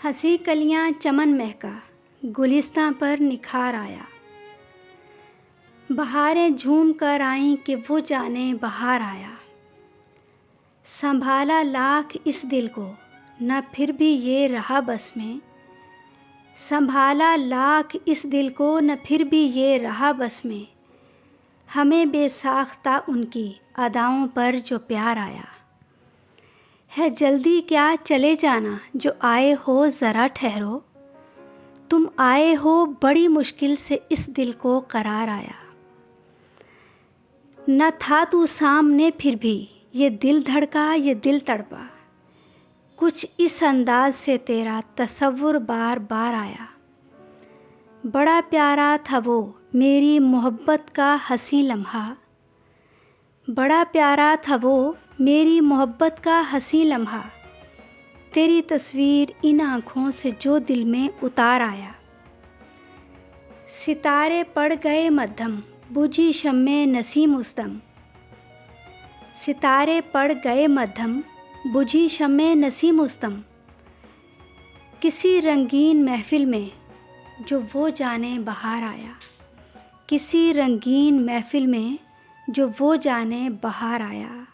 हंसी कलियां चमन महका, गुलिस्तां पर निखार आया। बहारें झूम कर आईं कि वो जाने बहार आया। संभाला लाख इस दिल को, न फिर भी ये रहा बस में। संभाला लाख इस दिल को, न फिर भी ये रहा बस में। हमें बेसाख्ता उनकी अदाओं पर जो प्यार आया। है जल्दी क्या चले जाना, जो आए हो ज़रा ठहरो। तुम आए हो बड़ी मुश्किल से इस दिल को करार आया। न था तू सामने फिर भी ये दिल धड़का, ये दिल तड़पा। कुछ इस अंदाज से तेरा तसव्वुर बार बार आया। बड़ा प्यारा था वो मेरी मोहब्बत का हंसी लम्हा। बड़ा प्यारा था वो मेरी मोहब्बत का हंसी लम्हा। तेरी तस्वीर इन आँखों से जो दिल में उतार आया। सितारे पड़ गए मद्धम, बुझी शम्मे नसीम उस्तम। सितारे पड़ गए मद्धम, बुझी शम्मे नसीम उस्तम। किसी रंगीन महफिल में जो वो जाने बहार आया। किसी रंगीन महफिल में जो वो जाने बहार आया।